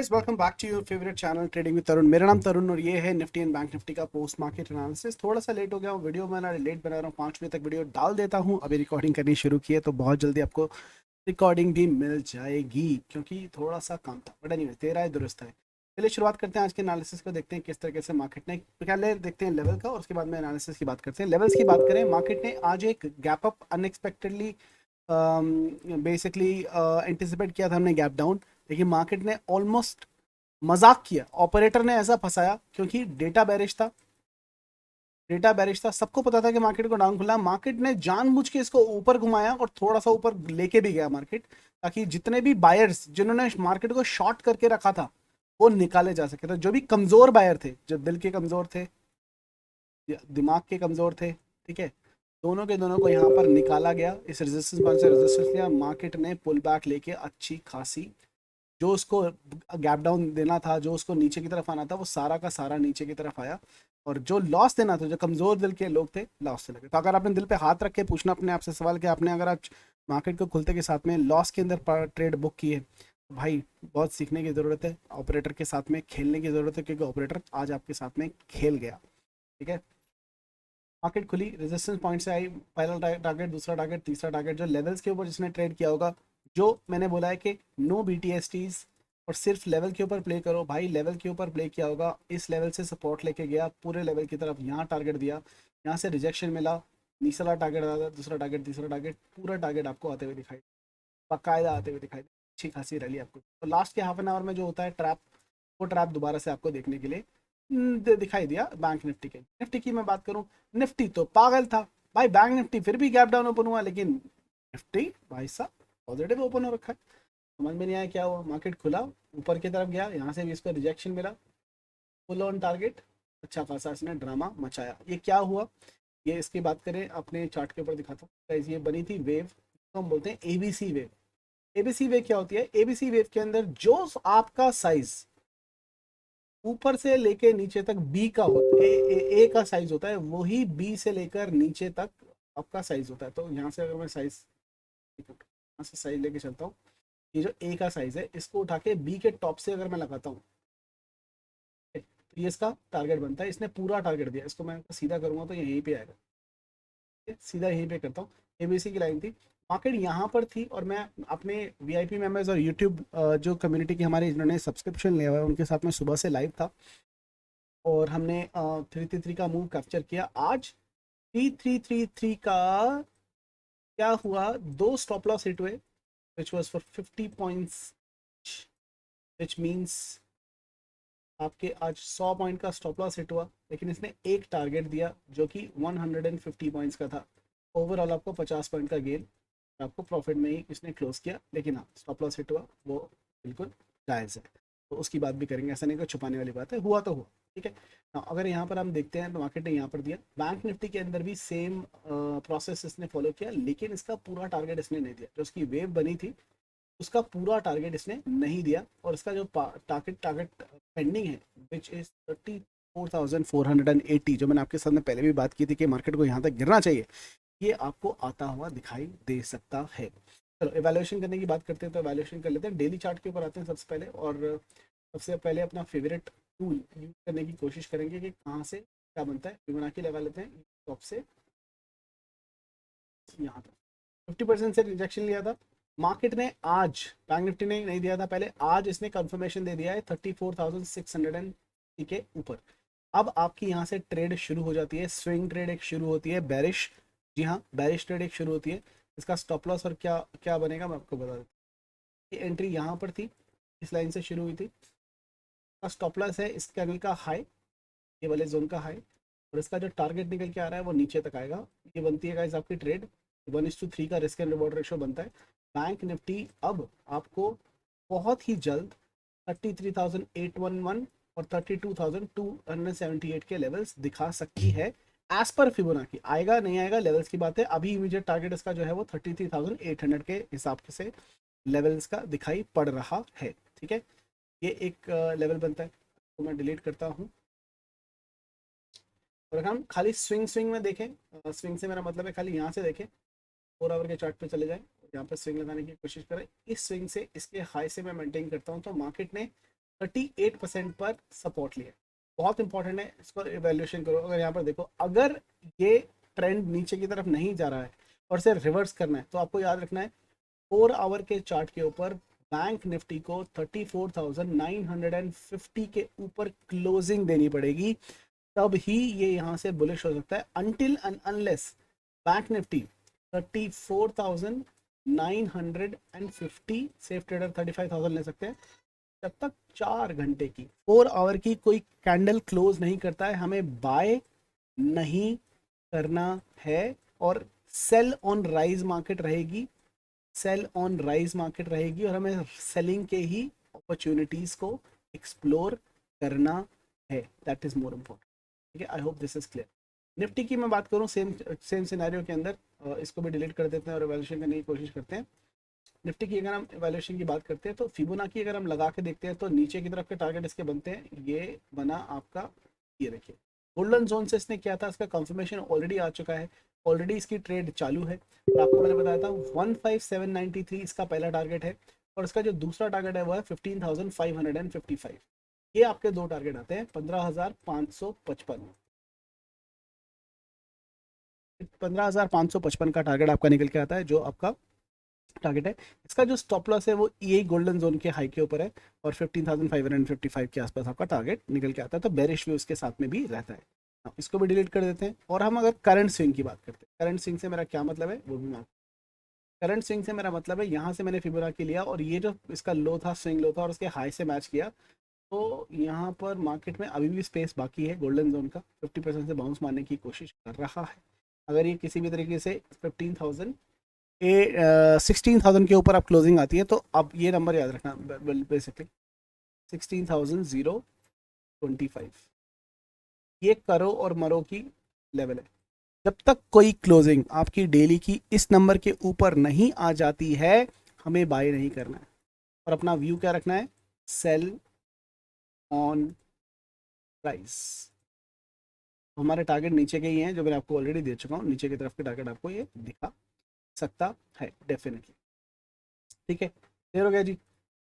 Welcome back to your favourite channel trading with Tarun. मेरा नाम तरुण और ये है निफ्टी एंड बैंक निफ्टी का पोस्ट मार्केट एनालिसिस। थोड़ा सा लेट हो गया हूँ, वीडियो मैं लेट बना रहा हूँ, 5 बजे तक वीडियो डाल देता हूँ। अभी रिकॉर्डिंग करनी शुरू की है तो बहुत जल्दी आपको रिकॉर्डिंग भी मिल जाएगी, क्योंकि थोड़ा सा काम था, बट नहीं, तेरा है दुरुस्त है। चलिए शुरुआत करते हैं आज के एनालिसिस को, देखते हैं किस तरीके से मार्केट ने, पहले देखते हैं लेवल का और उसके बाद में एनालिसिस की बात करते हैं। लेवल्स की बात करें, मार्केट ने आज एक gap up unexpectedly basically anticipate किया था हमने गैप डाउन, लेकिन मार्केट ने ऑलमोस्ट मजाक किया। ऑपरेटर ने ऐसा फंसाया क्योंकि डेटा बैरिश था, सबको पता था कि मार्केट को डाउन खुला। मार्केट ने जानबूझ के इसको ऊपर घुमाया और थोड़ा सा ऊपर लेके भी गया मार्केट, ताकि जितने भी बायर्स जिन्होंने मार्केट को शॉर्ट करके रखा था वो निकाले जा सके। तो जो भी कमजोर बायर थे, जो दिल के कमजोर थे, दिमाग के कमजोर थे, ठीक है, दोनों के दोनों को यहाँ पर निकाला गया। इस रेजिस्टेंस पॉइंट से रेजिस्टेंस लिया, मार्केट ने पुल बैक लेके अच्छी खासी, जो उसको गैप डाउन देना था, जो उसको नीचे की तरफ आना था, वो सारा का सारा नीचे की तरफ आया। और जो लॉस देना था, जो कमजोर दिल के लोग थे, लॉस से लगे। तो अगर आपने दिल पे हाथ रख के पूछना अपने आप से सवाल कि आपने अगर आज मार्केट को खुलते के साथ में लॉस के अंदर ट्रेड बुक की है, तो भाई बहुत सीखने की ज़रूरत है, ऑपरेटर के साथ में खेलने की ज़रूरत है, क्योंकि ऑपरेटर आज आपके साथ में खेल गया। ठीक है, मार्केट खुली, रेजिस्टेंस पॉइंट से आई, पहला टारगेट, दूसरा टारगेट, तीसरा टारगेट, जो लेवल्स के ऊपर जिसने ट्रेड किया होगा, जो मैंने बोला है कि नो BTSTs और सिर्फ लेवल के ऊपर प्ले करो, भाई लेवल के ऊपर प्ले किया होगा। इस लेवल से सपोर्ट लेके गया पूरे लेवल की तरफ, यहाँ टारगेट दिया, यहाँ से रिजेक्शन मिला, तीसरा टारगेट आता, दूसरा टारगेट, तीसरा टारगेट, पूरा टारगेट आपको आते हुए दिखाई, बाकायदा आते हुए दिखाई, अच्छी खासी रैली आपको। तो लास्ट के हाफ एन आवर में जो होता है ट्रैप, वो ट्रैप दोबारा से आपको देखने के लिए दिखाई दिया बैंक निफ्टी के। निफ्टी की मैं बात करूं, निफ्टी तो पागल था भाई, बैंक निफ्टी फिर भी गैप डाउन ओपन हुआ, लेकिन निफ्टी भाई साहब पॉजिटिव ओपन हो रखा है। समझ में नहीं आया क्या हुआ, मार्केट खुला, ऊपर की तरफ गया, यहाँ से भी इसको रिजेक्शन मिला, फुल ऑन टारगेट, अच्छा खासा इसने ड्रामा मचाया। ये क्या हुआ, ये इसकी बात करें अपने चार्ट के ऊपर दिखाता हूँ। ये बनी थी वेव, तो हम बोलते हैं ABC वेव। ABC वेव क्या होती है, ABC वेव के अंदर जो आपका साइज ऊपर से लेके नीचे तक बी का होता है, ए का साइज होता है, वही बी से लेकर नीचे तक आपका साइज होता है। तो यहाँ से अगर मैं साइज, यहाँ से साइज लेके चलता हूँ, ये जो ए का साइज है, इसको उठा के बी के टॉप से अगर मैं लगाता हूँ, तो ये इसका टारगेट बनता है। इसने पूरा टारगेट दिया, इसको मैं सीधा करूंगा तो ये यहीं पे आएगा, सीधा यहीं पे करता हूँ। ABC की लाइन थी, मार्केट यहाँ पर थी, और मैं अपने VIP मेंबर्स और YouTube जो कम्युनिटी की हमारे जिन्होंने सब्सक्रिप्शन लिया हुआ है, उनके साथ में सुबह से लाइव था, और हमने 333 का मूव कैप्चर किया। आज 3333 का क्या हुआ, दो स्टॉप लॉस हिट हुए, which was for 50 points, which means आपके आज 100 पॉइंट का स्टॉप लॉस हिट हुआ, लेकिन इसने एक टारगेट दिया जो कि 150 पॉइंट्स का था। ओवरऑल आपको 50 पॉइंट का गेन, आपको प्रॉफिट में ही इसने क्लोज किया, लेकिन हाँ स्टॉप लॉस हिट हुआ, वो बिल्कुल जायज़ है, तो उसकी बात भी करेंगे, ऐसा नहीं कि छुपाने वाली बात है, हुआ तो हुआ। ठीक है ना, अगर यहाँ पर हम देखते हैं तो मार्केट ने यहाँ पर दिया, बैंक निफ्टी के अंदर भी सेम प्रोसेस इसने फॉलो किया, लेकिन इसका पूरा टारगेट इसने नहीं दिया। जो उसकी वेव बनी थी उसका पूरा टारगेट इसने नहीं दिया, और इसका जो टारगेट टारगेट पेंडिंग है, विच इज 34,480, जो मैंने आपके साथ में पहले भी बात की थी कि मार्केट को यहाँ तक गिरना चाहिए, ये आपको आता हुआ दिखाई दे सकता है। चलो एवेल्युएशन करने की बात करते हैं, तो एवेल्युएशन कर लेते हैं, डेली चार्ट के ऊपर आते हैं सबसे पहले, और सबसे पहले अपना फेवरेट टूल यूज करने की कोशिश करेंगे कि कहाँ से क्या बनता है। फिबोनाची लगा लेते हैं, टॉप से यहाँ तक 50% से रिजेक्शन लिया था मार्केट ने। आज बैंक निफ्टी ने नहीं दिया था पहले, आज इसने कंफर्मेशन दे दिया है 34,600 के ऊपर। अब आपकी यहाँ से ट्रेड शुरू हो जाती है, स्विंग ट्रेड एक शुरू होती है, बेरिश, जी हाँ बैरिश ट्रेड एक शुरू होती है। इसका स्टॉप लॉस और क्या क्या बनेगा मैं आपको बता देता हूँ। ये एंट्री यहाँ पर थी, इस लाइन से शुरू हुई थी, स्टॉप लॉस है इस कैंडल का हाई, ये वाले जोन का हाई, और इसका जो टारगेट निकल के आ रहा है वो नीचे तक आएगा। ये बनती है गाइस आपकी ट्रेड 1:3 का रिस्क एंड रिवॉर्ड रेशो बनता है। बैंक निफ्टी अब आपको बहुत ही जल्द 33,811 और 32,278 के लेवल्स दिखा सकती है एज पर फिबोनाची। आएगा नहीं आएगा लेवल्स की बात है, अभी इमीडिएट टारगेट इसका जो है वो 33,800 के हिसाब से लेवल्स का दिखाई पड़ रहा है। ठीक है, ये एक लेवल बनता है, तो मैं डिलीट करता हूँ। और अगर हम खाली स्विंग स्विंग में देखें, स्विंग से मेरा मतलब है खाली यहाँ से देखें, 4 आवर के चार्ट पे चले जाएं, यहाँ पर स्विंग लगाने की कोशिश करें, इस स्विंग से इसके हाई से मैं मेंटेन करता हूँ, तो मार्केट ने 38% पर सपोर्ट लिया। बहुत इंपॉर्टेंट है, इसको इवेल्यूएशन करो। अगर यहाँ पर देखो, अगर ये ट्रेंड नीचे की तरफ नहीं जा रहा है और इसे रिवर्स करना है, तो आपको याद रखना है 4 आवर के चार्ट के ऊपर बैंक निफ्टी को 34,950 के ऊपर क्लोजिंग देनी पड़ेगी, तब ही ये यहाँ से बुलिश हो सकता है। Until and unless bank Nifty 34,950, safe trader 35,000 ले सकते हैं, जब तक 4 घंटे की 4 आवर की कोई कैंडल क्लोज नहीं करता है, हमें बाय नहीं करना है। और सेल ऑन राइज मार्केट रहेगी, सेल ऑन राइज मार्केट रहेगी, और हमें सेलिंग के ही अपॉर्चुनिटीज को एक्सप्लोर करना है। That is more important. ठीक है, I hope this is clear. Nifty की मैं बात करूँ सेम सेम सिनेरियो के अंदर, इसको भी डिलीट कर देते हैं और एवेल्यूशन करने की कोशिश करते हैं। निफ्टी की अगर हम एवेल्यूशन की बात करते हैं, तो फिबोनाची अगर हम लगा के देखते हैं, तो नीचे की तरफ के टारगेट इसके बनते हैं। ये बना आपका, ये देखिए गोल्डन जोन से इसने किया था, इसका कंफर्मेशन ऑलरेडी आ चुका है, ऑलरेडी इसकी ट्रेड चालू है। और आपको मैंने बताया था 15,793 इसका पहला टारगेट है, और इसका जो दूसरा टारगेट है वो है 15,555। ये आपके दो टारगेट आते हैं। 15,555, 15,555 का टारगेट आपका निकल के आता है, जो आपका टारगेट है। इसका जो स्टॉप लॉस है वो यही गोल्डन जोन के हाई के ऊपर है, और 15,555 के आसपास आपका टारगेट निकल के आता है, तो बेरिश व्यू उसके साथ में भी रहता है। इसको भी डिलीट कर देते हैं। और हम अगर करंट स्विंग की बात करते हैं, करंट स्विंग से मेरा क्या मतलब है वो भी मैं, करंट स्विंग से मेरा मतलब है यहाँ से मैंने फिबोनाची लिया, और ये जो इसका लो था, स्विंग लो था, और उसके हाई से मैच किया, तो यहाँ पर मार्केट में अभी भी स्पेस बाकी है गोल्डन जोन का, 50% से बाउंस मारने की कोशिश कर रहा है। अगर ये किसी भी तरीके से 15,000 16,000 के ऊपर आप क्लोजिंग आती है, तो आप ये नंबर याद रखना, बेसिकली 16,025, ये करो और मरो की लेवल है। जब तक कोई क्लोजिंग आपकी डेली की इस नंबर के ऊपर नहीं आ जाती है, हमें बाय नहीं करना है, और अपना व्यू क्या रखना है, सेल ऑन प्राइस। हमारे टारगेट नीचे के ही हैं, जो मैंने आपको ऑलरेडी दे चुका हूँ, नीचे की तरफ के टारगेट आपको ये दिखा सकता है डेफिनेटली। ठीक है, क्लियर हो गया जी।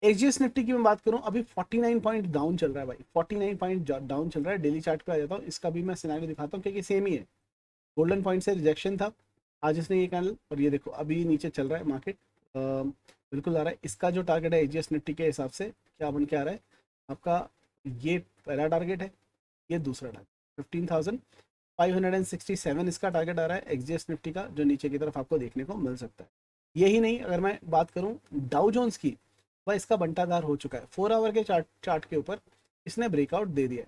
एचजीएस निफ्टी की मैं बात करूं, अभी 49 पॉइंट डाउन चल रहा है भाई, 49 पॉइंट डाउन चल रहा है। डेली चार्ट पे आ जाता हूँ, इसका भी मैं सिनेरियो दिखाता हूँ, क्योंकि सेम ही है। गोल्डन पॉइंट से रिजेक्शन था आज इसने ये कैंडल, और ये देखो अभी नीचे चल रहा है मार्केट, बिल्कुल आ रहा है। इसका जो टारगेट है एचजीएस निफ्टी के हिसाब से क्या बन के आ रहा है आपका, ये पहला टारगेट है, ये दूसरा टारगेट 15,567 इसका टारगेट आ रहा है एचजीएस निफ्टी का, जो नीचे की तरफ आपको देखने को मिल सकता है। यही नहीं, अगर मैं बात करूं डाउ जोन्स की, वह इसका बंटाधार हो चुका है। 4 आवर के चार्ट के ऊपर इसने ब्रेकआउट दे दिया है।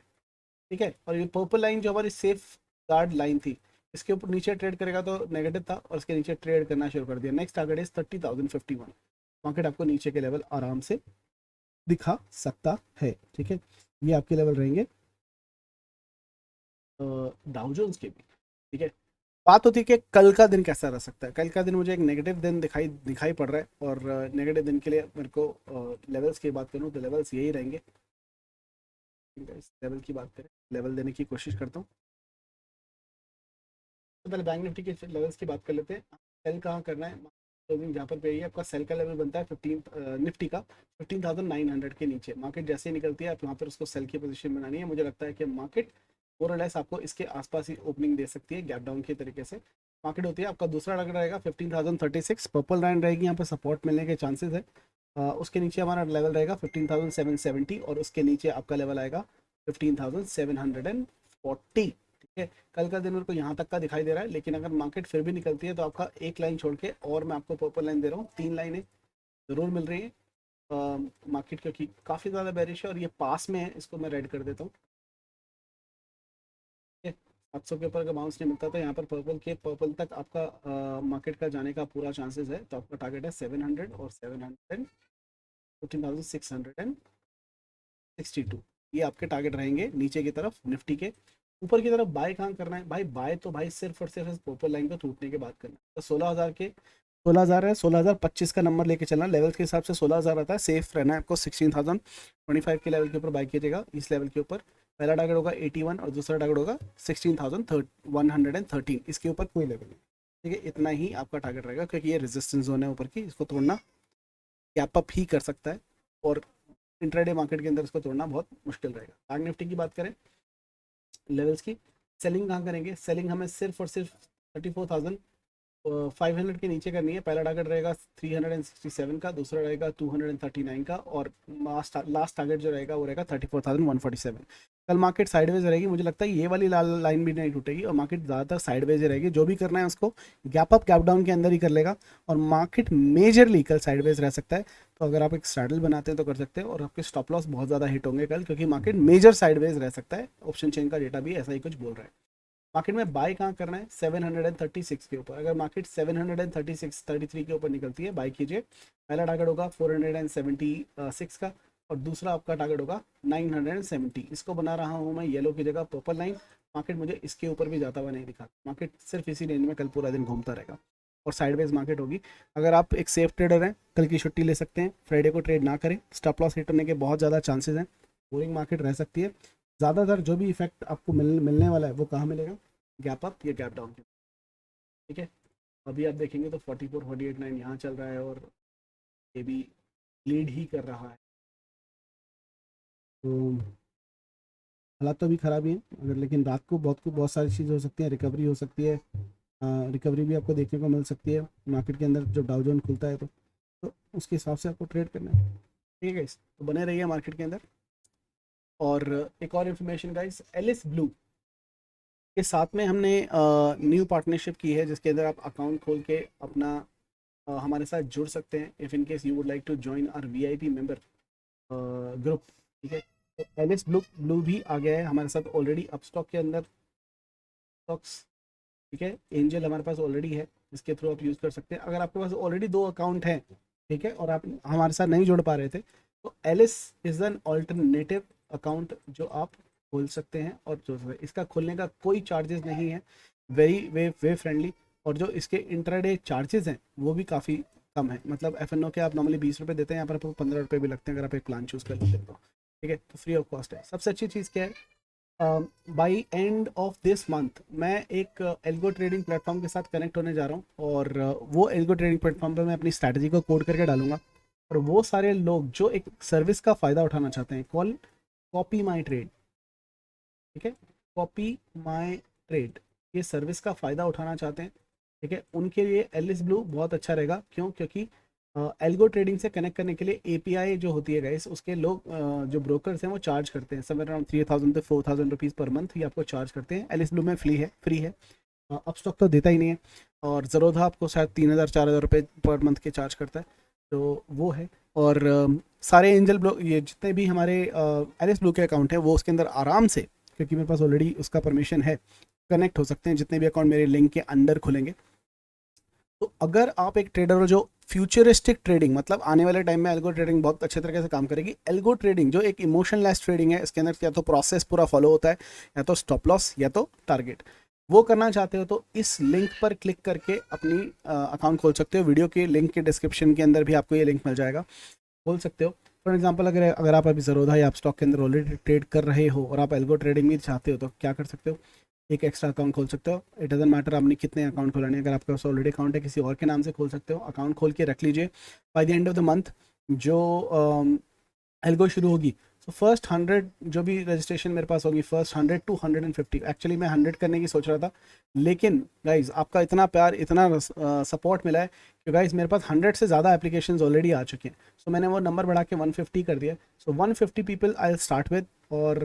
ठीक है, और ये पर्पल लाइन जो हमारी सेफ गार्ड लाइन थी, इसके ऊपर नीचे ट्रेड करेगा तो नेगेटिव था, और इसके नीचे ट्रेड करना शुरू कर दिया। नेक्स्ट टारगेट इज 30,051, मार्केट आपको नीचे के लेवल आराम से दिखा सकता है। ठीक है, ये आपके लेवल रहेंगे डाउ जोन्स के भी। ठीक है, बात होती है कि कल का दिन कैसा रह सकता है। कल का दिन मुझे एक नेगेटिव दिन दिखाई दिखाई पड़ रहा है, और नेगेटिव दिन के लिए मेरे को लेवल्स की बात करूँ तो लेवल्स यही रहेंगे। लेवल की बात करें, लेवल देने की कोशिश करता हूँ। तो पहले बैंक निफ्टी के लेवल्स की बात कर लेते हैं। सेल कहाँ करना है, क्लोजिंग जहाँ पर पे है आपका सेल का लेवल बनता है 15 निफ्टी का 15,900 के नीचे। मार्केट जैसे ही निकलती है आप वहाँ पर उसको सेल की पोजीशन बनानी है। मुझे लगता है कि मार्केट मोर और लेस आपको इसके आसपास ही ओपनिंग दे सकती है, गैप डाउन के तरीके से मार्केट होती है। आपका दूसरा टारगेट रहेगा 15,036, पर्पल लाइन रहेगी, यहाँ पर सपोर्ट मिलने के चांसेस है। उसके नीचे हमारा लेवल रहेगा 15,770, और उसके नीचे आपका लेवल आएगा 15,740। ठीक है, कल का दिन मेरे को यहाँ तक का दिखाई दे रहा है, लेकिन अगर मार्केट फिर भी निकलती है तो आपका एक लाइन छोड़ के, और मैं आपको पर्पल लाइन दे रहा हूँ, 3 लाइनें ज़रूर मिल रही है मार्केट, क्योंकि काफ़ी ज़्यादा बेरिश है, और ये पास में है। इसको मैं रेड कर देता हूँ। 700 के ऊपर का बाउंस नहीं मिलता, तो यहाँ पर पर्पल तक आपका मार्केट का जाने का पूरा चांसेस है। तो आपका टारगेट है 700 और 700, 15,662। ये आपके टारगेट रहेंगे नीचे की तरफ निफ्टी के। ऊपर की तरफ बाय कहाँ करना है भाई, बाय तो भाई सिर्फ और सिर्फ इस पोपल लाइन को टूटने के बाद करना है। तो 16,000 के 16,000 है, 16,025 का नंबर लेके चलना, लेवल्स के हिसाब से 16,000 आता है, सेफ रहना है आपको। 16,025 के लेवल के ऊपर बाय कीजिएगा, इस लेवल के ऊपर। पहला टारगेट होगा 81 और दूसरा टारगेट होगा 16,113, इसके ऊपर कोई लेवल नहीं। ठीक है, इतना ही आपका टारगेट रहेगा, क्योंकि ये रेजिस्टेंस जोन है ऊपर की, इसको तोड़ना गैप अप ही कर सकता है, और इंट्राडे मार्केट के अंदर इसको तोड़ना बहुत मुश्किल रहेगा। बैंक निफ्टी की बात करें लेवल्स की, सेलिंग कहाँ करेंगे, सेलिंग हमें सिर्फ और सिर्फ 34,500 के नीचे करनी है। पहला टारगेट रहेगा 367 का, दूसरा रहेगा 239 का, और लास्ट टारगेट जो रहेगा वो रहेगा 34,147। कल मार्केट साइडवेज रहेगी, मुझे लगता है ये वाली लाल लाइन भी नहीं टूटेगी, और मार्केट ज़्यादातर साइडवेज रहेगी। जो भी करना है उसको गैप अप गैप डाउन के अंदर ही कर लेगा, और मार्केट मेजरली कल साइडवेज रह सकता है। तो अगर आप एक स्ट्रैडल बनाते हैं तो कर सकते हैं, और आपके स्टॉप लॉस बहुत ज़्यादा हिट होंगे कल, क्योंकि मार्केट मेजर साइडवेज रह सकता है। ऑप्शन चेन का डेटा भी ऐसा ही कुछ बोल रहा है। मार्केट में बाय कहाँ करना है, 736 के ऊपर। अगर मार्केट 733 के ऊपर निकलती है, बाय कीजिए। पहला टारगेट होगा 476 का, और दूसरा आपका टारगेट होगा 970। इसको बना रहा हूँ मैं येलो की जगह पर्पल लाइन। मार्केट मुझे इसके ऊपर भी जाता हुआ नहीं दिखा, मार्केट सिर्फ इसी रेंज में कल पूरा दिन घूमता रहेगा, और साइडवेज मार्केट होगी। अगर आप एक सेफ ट्रेडर हैं, कल की छुट्टी ले सकते हैं, फ्राइडे को ट्रेड ना करें, स्टॉप लॉस हिट होने के बहुत ज़्यादा चांसेस हैं, बोरिंग मार्केट रह सकती है। ज़्यादातर जो भी इफेक्ट आपको मिलने वाला है वो कहाँ मिलेगा, गैप अप या गैप डाउन के। ठीक है, अभी आप देखेंगे तो 44 48 9 यहाँ चल रहा है, और ये भी लीड ही कर रहा है। तो हालात तो अभी ख़राब ही है, अगर लेकिन रात को बहुत सारी चीज़ें हो सकती हैं, रिकवरी हो सकती है। रिकवरी भी आपको देखने को मिल सकती है मार्केट के अंदर जब डाउ जोन खुलता है, तो उसके हिसाब से आपको ट्रेड करना है। ठीक है, तो बने रहिए मार्केट के अंदर। और एक और इन्फॉर्मेशन गाइस, एलिस ब्लू के साथ में हमने न्यू पार्टनरशिप की है, जिसके अंदर आप अकाउंट खोल के अपना हमारे साथ जुड़ सकते हैं, if in case you would like to join our VIP member group. ठीक है, तो एलिस ब्लू भी आ गया है हमारे साथ ऑलरेडी अपस्टॉक के अंदर स्टॉक्स। ठीक है, एंजल हमारे पास ऑलरेडी है, इसके थ्रू आप यूज़ कर सकते हैं। अगर आपके पास ऑलरेडी 2 अकाउंट हैं, ठीक है, और आप हमारे साथ नहीं जुड़ पा रहे थे, तो Alice is an alternative account जो आप खोल सकते हैं, और जो इसका खोलने का कोई चार्जेस नहीं है, वेरी वे फ्रेंडली। और जो इसके इंट्राडे चार्जेस हैं वो भी काफ़ी कम है, मतलब एफ के आप नॉर्मली 20 रुपये देते हैं, यहाँ पर आपको 15 रुपये भी लगते हैं अगर आप एक प्लान चूज़ कर लेते हैं तो। ठीक है, तो फ्री ऑफ कॉस्ट है। सबसे अच्छी चीज़ क्या है, by end of this month मैं एक एल्गो ट्रेडिंग प्लेटफॉर्म के साथ कनेक्ट होने जा रहा हूँ, और वो एल्गो ट्रेडिंग प्लेटफॉर्म पर मैं अपनी स्ट्रैटेजी को कोड करके डालूंगा, और वो सारे लोग जो एक सर्विस का फ़ायदा उठाना चाहते हैं, कॉल कॉपी माई ट्रेड। ठीक है, कॉपी माई ट्रेड, ये सर्विस का फ़ायदा उठाना चाहते हैं, ठीक है, उनके लिए एलिस ब्लू बहुत अच्छा रहेगा। क्यों, क्योंकि एल्गो ट्रेडिंग से कनेक्ट करने के लिए एपीआई जो होती है गाइस, उसके लोग जो ब्रोकर्स हैं वो चार्ज करते हैं somewhere around 3,000 to 4,000 rupees per month, ये आपको चार्ज करते हैं। एलिस ब्लू में फ्री है। अपस्टॉक तो देता ही नहीं है, और ज़रोधा आपको शायद 3,000 4,000 रुपये पर मंथ के चार्ज करता है, तो वो है। और सारे एंजल ब्लू, ये जितने भी हमारे एलिस ब्लू के अकाउंट है, वो उसके अंदर आराम से, क्योंकि मेरे पास ऑलरेडी उसका परमिशन है, कनेक्ट हो सकते हैं। जितने भी अकाउंट मेरे लिंक के अंडर खुलेंगे, तो अगर आप एक ट्रेडर हो जो फ्यूचरिस्टिक ट्रेडिंग, मतलब आने वाले टाइम में एल्गो ट्रेडिंग बहुत अच्छे तरीके से काम करेगी। एल्गो ट्रेडिंग जो एक इमोशनलेस ट्रेडिंग है, इसके अंदर या तो प्रोसेस पूरा फॉलो होता है, या तो स्टॉप लॉस, या तो टारगेट, वो करना चाहते हो तो इस लिंक पर क्लिक करके अपनी अकाउंट खोल सकते हो। वीडियो के लिंक के डिस्क्रिप्शन के अंदर भी आपको ये लिंक मिल जाएगा, खोल सकते हो। फॉर एग्जाम्पल, अगर आप अभी ज़रोधा या आप स्टॉक के अंदर ऑलरेडी ट्रेड कर रहे हो और आप एल्गो ट्रेडिंग भी चाहते हो, तो क्या कर सकते हो, एक एक्स्ट्रा अकाउंट खोल सकते हो। इट डजंट मैटर आपने कितने अकाउंट खोलाने, अगर आपके पास ऑलरेडी अकाउंट है किसी और के नाम से खोल सकते हो। अकाउंट खोल के रख लीजिए, by the end of the month जो एल्गो शुरू होगी, तो फर्स्ट 100 जो भी रजिस्ट्रेशन मेरे पास होगी, फर्स्ट 100 to 150, एक्चुअली मैं 100 करने की सोच रहा था, लेकिन गाइज आपका इतना प्यार, इतना सपोर्ट मिला है कि गाइज मेरे पास 100 से ज़्यादा एप्लीकेशंस ऑलरेडी आ चुके हैं। सो मैंने वो नंबर बढ़ा के 150 कर दिया। सो 150 पीपल आई स्टार्ट विद, और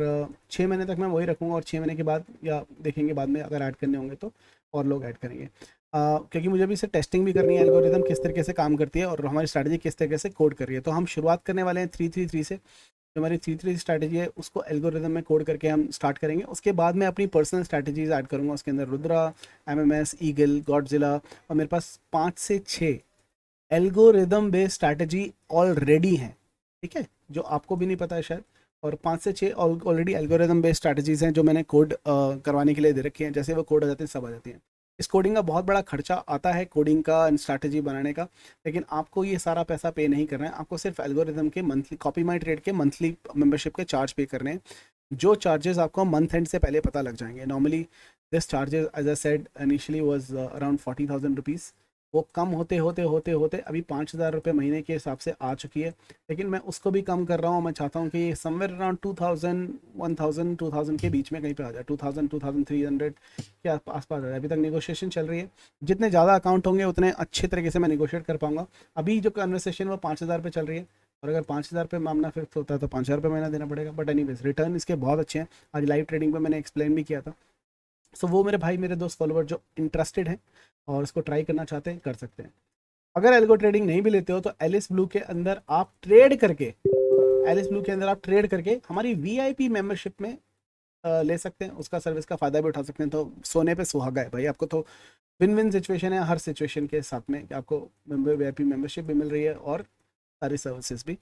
6 महीने तक मैं वही रखूँगा, और 6 महीने के बाद या देखेंगे बाद में अगर ऐड करने होंगे तो और लोग ऐड करेंगे। क्योंकि मुझे भी इसे टेस्टिंग भी करनी है, एल्गोरिदम किस तरीके से काम करती है और हमारी स्ट्रैटेजी किस तरीके से कोड कर रही है। तो हम शुरुआत करने वाले हैं 333 से। जो हमारी 333 स्ट्रैटेजी है उसको एल्गोरिदम में कोड करके हम स्टार्ट करेंगे। उसके बाद मैं अपनी पर्सनल स्ट्रैटेजीज ऐड करूँगा, उसके अंदर रुद्रा, एमएमएस, ईगल, गॉडजिला, और मेरे पास 5 से 6 एल्गोरिदम बेस्ड स्ट्रैटेजी ऑलरेडी हैं, ठीक है, जो आपको भी नहीं पता है शायद, और 5 से 6 ऑलरेडी एल्गोरिदम बेस्ड स्ट्रैटेजीज हैं जो मैंने कोड करवाने के लिए दे रखी हैं। जैसे वो कोड आ जाते हैं सब आ जाती हैं। इस कोडिंग का बहुत बड़ा खर्चा आता है, कोडिंग का स्ट्रैटेजी बनाने का, लेकिन आपको ये सारा पैसा पे नहीं करना है। आपको सिर्फ एल्गोरिदम के मंथली, कॉपी माई ट्रेड के मंथली मेंबरशिप के चार्ज पे करने हैं, जो चार्जेस आपको मंथ एंड से पहले पता लग जाएंगे। Normally this charges as I said initially was around 40,000 rupees. वो कम होते होते होते होते अभी 5,000 रुपये महीने के हिसाब से आ चुकी है, लेकिन मैं उसको भी कम कर रहा हूँ। मैं चाहता हूँ कि ये समवेयर अराउंड 2,000 1,000 2,000 के बीच में कहीं पे आ जाए, 2,000 2,300 के आसपास आ जाए। अभी तक नेगोशिएशन चल रही है, जितने ज़्यादा अकाउंट होंगे उतने अच्छे तरीके से मैं नेगोशिएट कर पाऊंगा। अभी जो कन्वर्सेशन वो 5,000 पे चल रही है, और अगर 5,000 पे मामला फिक्स होता है तो 5,000 रुपये महीना देना पड़ेगा। बट एनीवेज रिटर्न इसके बहुत अच्छे हैं, आज लाइव ट्रेडिंग पे मैंने एक्सप्लेन भी किया था। सो वो मेरे भाई, मेरे दोस्त, फॉलोवर जो इंटरेस्टेड हैं और उसको ट्राई करना चाहते हैं कर सकते हैं। अगर एल्गो ट्रेडिंग नहीं भी लेते हो तो एलिस ब्लू के अंदर आप ट्रेड करके, एलिस ब्लू के अंदर आप ट्रेड करके हमारी वीआईपी मेंबरशिप में ले सकते हैं, उसका सर्विस का फ़ायदा भी उठा सकते हैं। तो सोने पे सुहागा है भाई, आपको तो विन विन सिचुएशन है हर सिचुएशन के साथ में, कि आपको वीआईपी मेंबरशिप भी मिल रही है और सारी सर्विसेज भी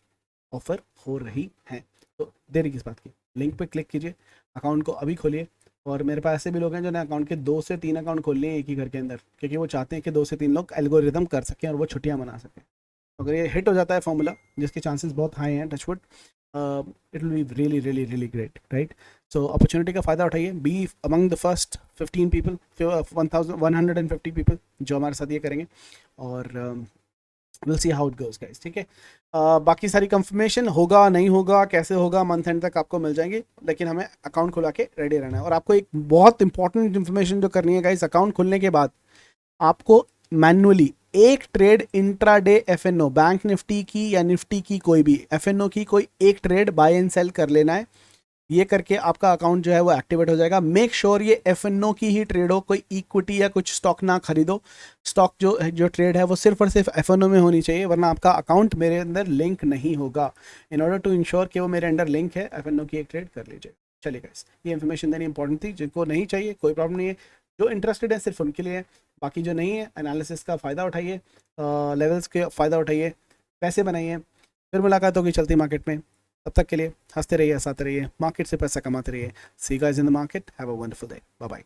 ऑफर हो रही हैं। तो देरी किस बात की, लिंक पे क्लिक कीजिए, अकाउंट को अभी खोलिए। और मेरे पास ऐसे भी लोग हैं जिन्होंने अकाउंट के 2 से 3 अकाउंट खोल लिए एक ही घर के अंदर, क्योंकि वो चाहते हैं कि 2 से 3 लोग एल्गोरिदम कर सकें और वो छुट्टियां मना सकें। अगर ये हिट हो जाता है फॉर्मूला, जिसके चांसेस बहुत हाई हैं, touch wood, it will be really really really great, right. So opportunity का फ़ायदा उठाइए, be among the first 15 people, 1,150 people जो हमारे साथ ये करेंगे, और will see how it goes guys, ठीक है। बाकी सारी कंफर्मेशन होगा नहीं होगा कैसे होगा मंथ एंड तक आपको मिल जाएंगे, लेकिन हमें अकाउंट खुला के रेडी रहना है। और आपको एक बहुत इंपॉर्टेंट इन्फॉर्मेशन जो करनी है गाइस, अकाउंट खुलने के बाद आपको मैनुअली एक trade intraday FNO, bank Nifty की या निफ्टी की कोई भी एफएनओ की कोई एक ट्रेड बाय एंड सेल कर लेना है। ये करके आपका अकाउंट जो है वो एक्टिवेट हो जाएगा। मेक श्योर ये एफएनओ की ही ट्रेड हो, कोई इक्विटी या कुछ स्टॉक ना खरीदो। स्टॉक जो ट्रेड है वो सिर्फ और सिर्फ एफएनओ में होनी चाहिए, वरना आपका अकाउंट मेरे अंदर लिंक नहीं होगा। इन ऑर्डर टू इंश्योर कि वो मेरे अंडर लिंक है, एफएनओ की एक ट्रेड कर लीजिए। चलिए गाइस, ये इन्फॉर्मेशन देनी इंपॉर्टेंट थी। जिनको नहीं चाहिए कोई प्रॉब्लम नहीं है, जो इंटरेस्टेड है सिर्फ उनके लिए है। बाकी जो नहीं है, एनालिसिस का फ़ायदा उठाइए, लेवल्स के फ़ायदा उठाइए, पैसे बनाइए। फिर मुलाकात होगी चलती मार्केट में, तब तक के लिए हंसते रहिए, हंसाते रहिए, मार्केट से पैसा कमाते रहिए। See you guys in the market, have a wonderful day, bye bye.